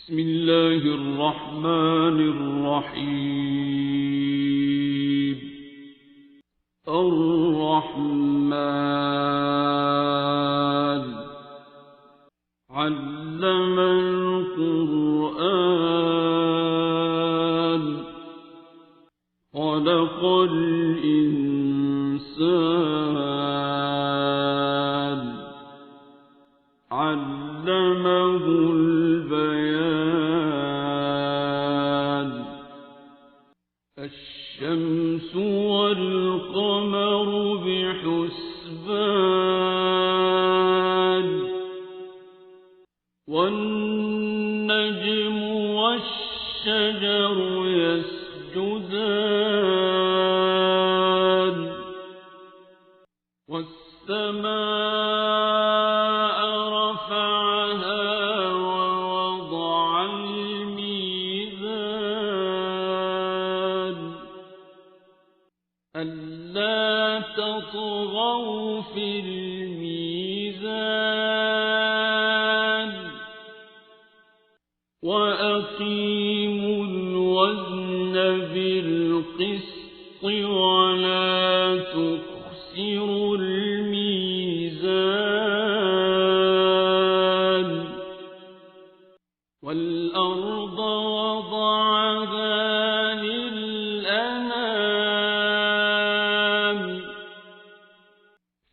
بسم الله الرحمن الرحيم. الرحمن علم القرآن خلق الإنسان علمه البيان. الشمس والقمر بحسبان والنجم والشجر يسجدان والسماء رفعها ووضع الميزان ألا تطغوا في الميزان وأقيموا الوزن بالقسط ولا تخسروا الميزان. والأرض وضعها للأنام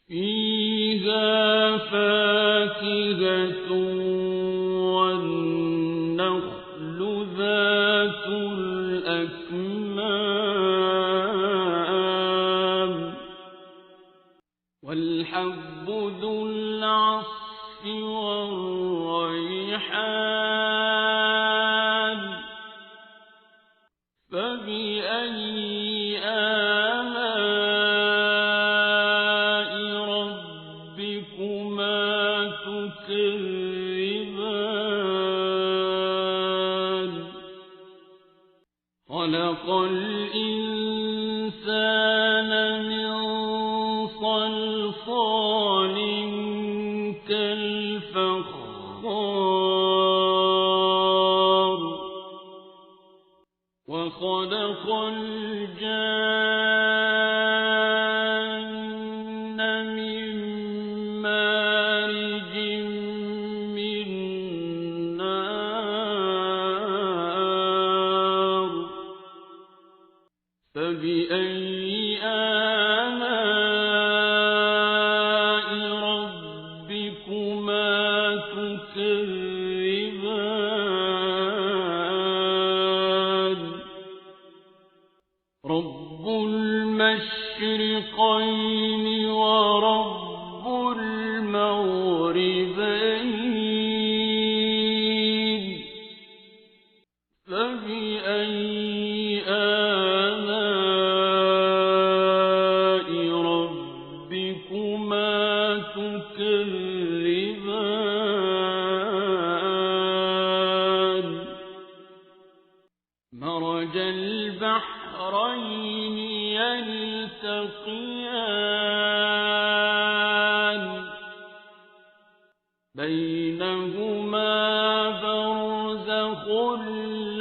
فيها فاكهة والنخل ذات الأكمام والحب ذو العصف والريحان. فبأي آلاء ربكما تكذبان. خلق الإنسان من صلصال كالفخار وخلق الجان من مارج من نار. فبأي آلاء ربكما تكذبان. رب المشرقين ورب المغربين. فبأي آلاء ربكما تكذبان. مرج البحرين يلتقيان بينهما برزخ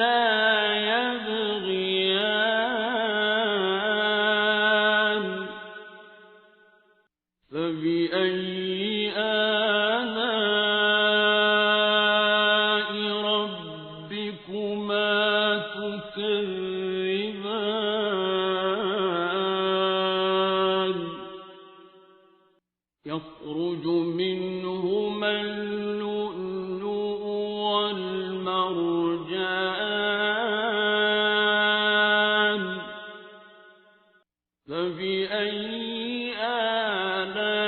لا يبغيان. فبأي آلاء ربكما تكذبان. يخرج منهما اللؤلؤ والمرجان. فبأي آلاء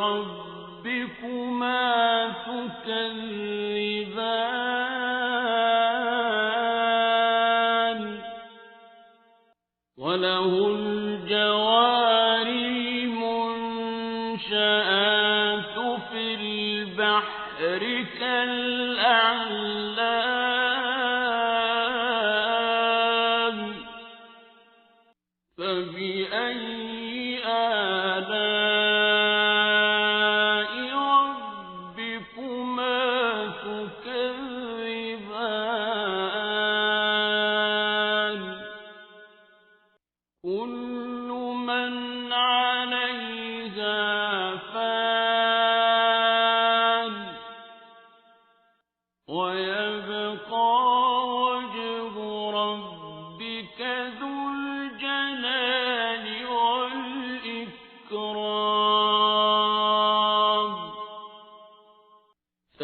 ربكما تكذبان. وله الجوار المنشآت في البحر كالأعلام. فبأي آلاء ربكما تكذبان.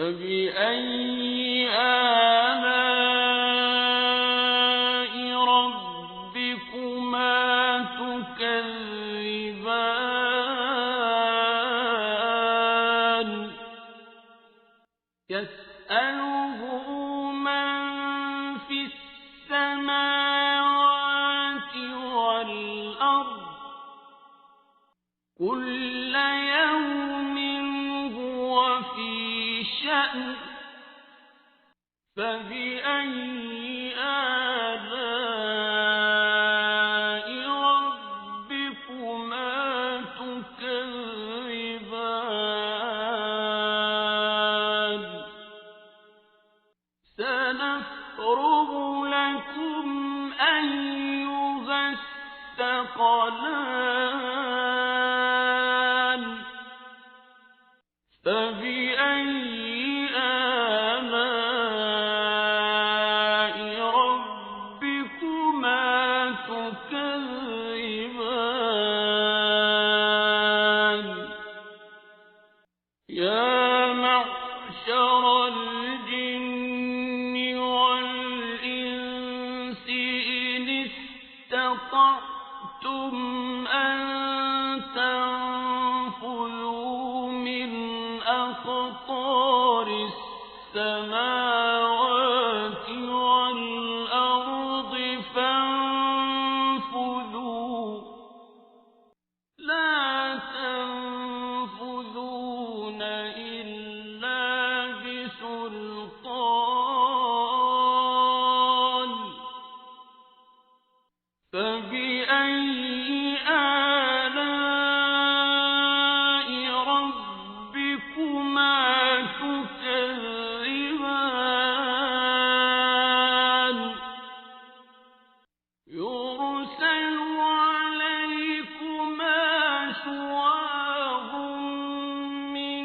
فبأي آلاء ربكما تكذبان يسأله من في السماوات والأرض كل يوم هو في شأن فبأي آلاء ربكما تكذبان سنفرغ لكم أيها الثقلان فبأي آلاء ربكما تكذبان يا معشر الجن والإنس إن استطعتم أن تنفذوا من أقطار السماوات والأرض فانفذوا لا تنفذون إلا بسلطان فبأي آلاء ربكما تكذبان يرسل عليكما شواظ من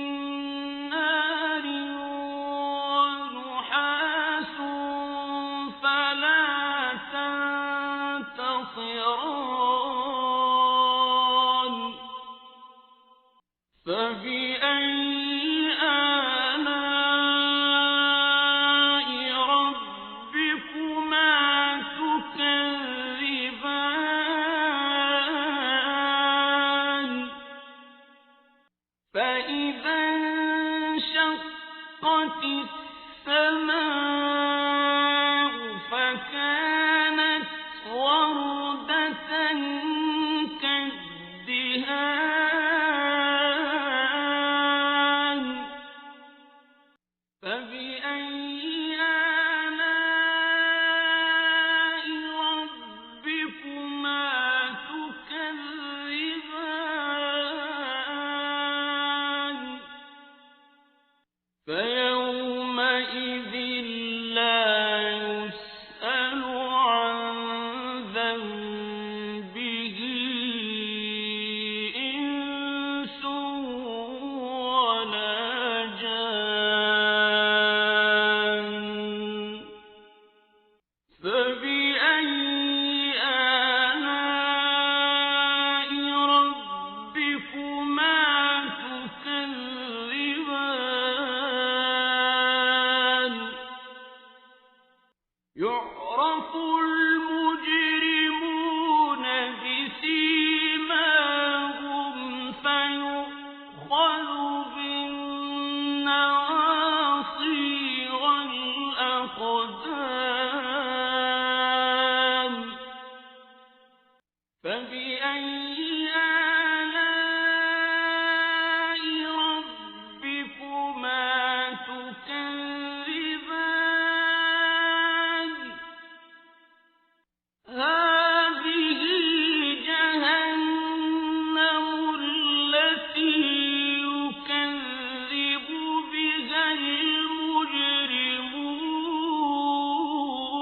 نار ونحاس فلا تنتصران فبأي آلاء ربكما تكذبان فإذا انشقت السماء فكانت وردة كالدهان فبأي آلاء ربكما تكذبان فيومئذ لا يسأل عن ذنبه إنس ولا جان فبأي آلاء ربكما تكذبان يعرف المجرمون بسيماهم فيؤخذ بالنواصي والأقدام فبأي آلاء ربكما تكذبان هذه جهنم التي يكذب بها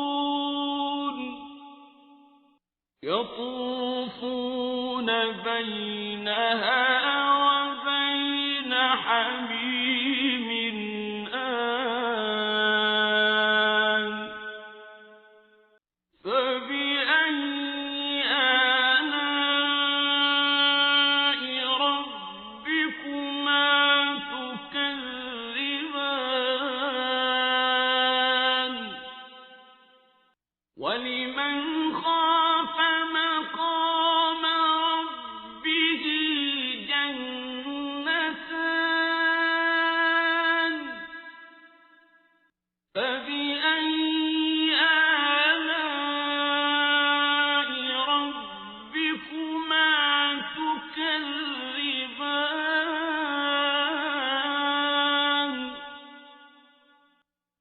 المجرمون يطوفون بينها وبين حميم آن فبأي آلاء ربكما تكذبان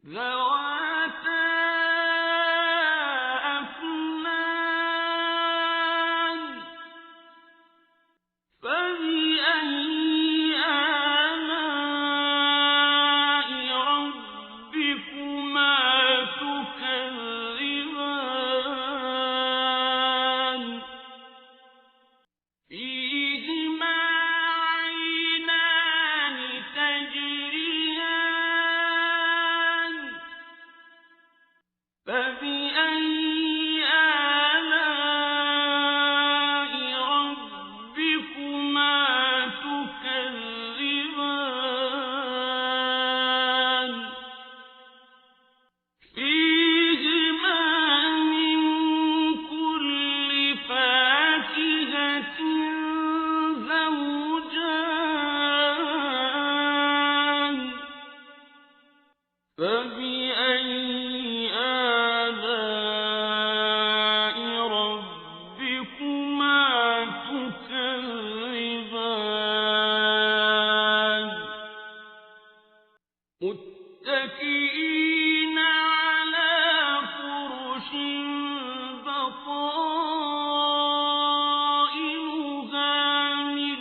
ذواتا أفنان فبأي آلاء ربكما تكذبان فيهما عينان تجريان فبأي آلاء ربكما تكذبان فيهما من كل فاكهة زوجان فبأي آلاء ربكما تكذبان متكئين على فرش بطائنها من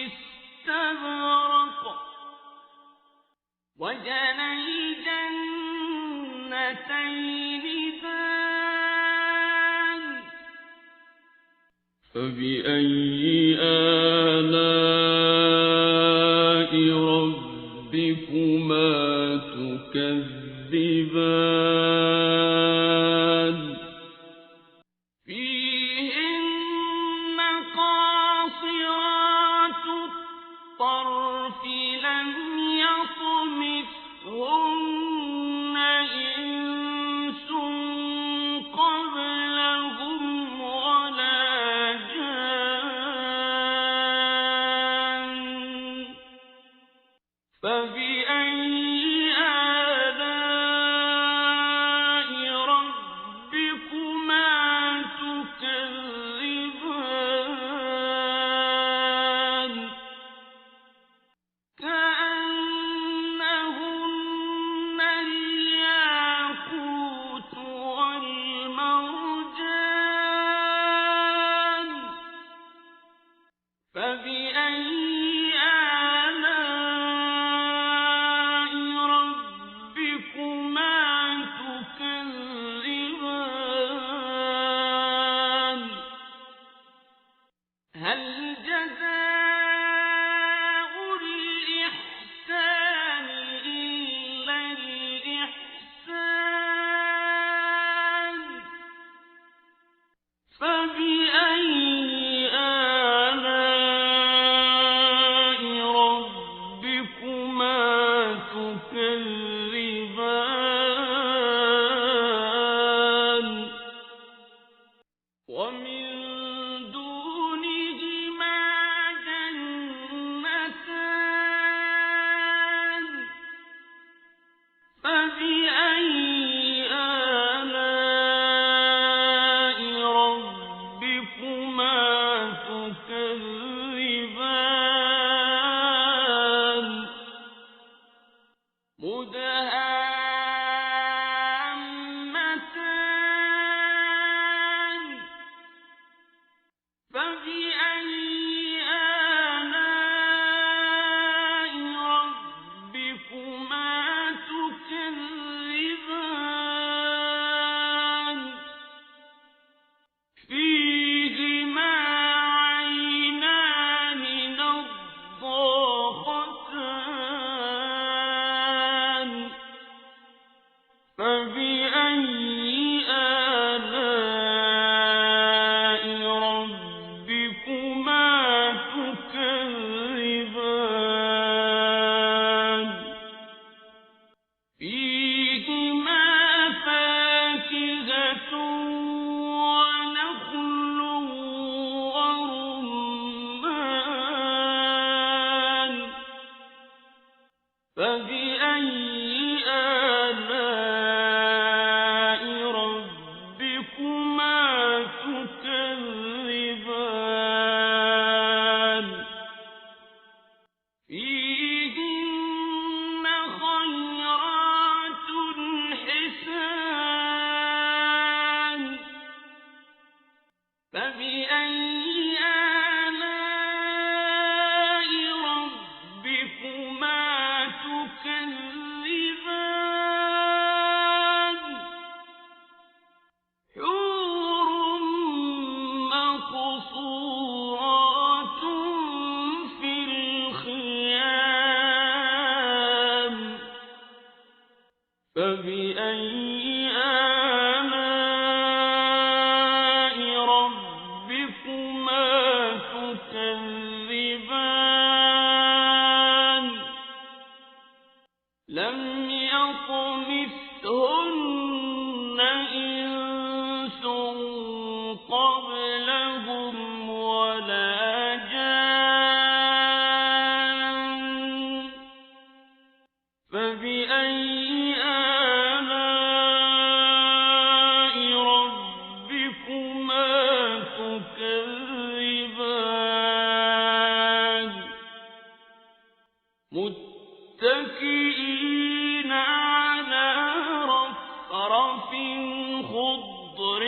استبرق وجنى الجنتين دان فبأي آلاء ربكما تكذبان فيهن قاصرات الطرف لم يطمثهن إنس قبلهم ولا جان فبأي آلاء ربكما تكذبان كأنهن الياقوت والمرجان فبأي آلاء ربكما تكذبان هل جزاء الإحسان إلا الإحسان فبأي آلاء ربكما تكذبان ومن دونهما جنتان فبأي آلاء ربكما تكذبان مدهامتان فبأي آلاء ربكما تكذبان فيهما عينان نضاختان فبأي آلاء ربكما تكذبان لم يطمثهن إنس قبلهم ولا جان فبأي آلاء ربكما تكذبان متكئين على رفرف خضر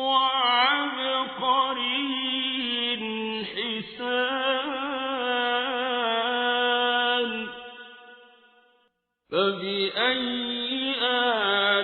وعبقري حسان فبأي آلاء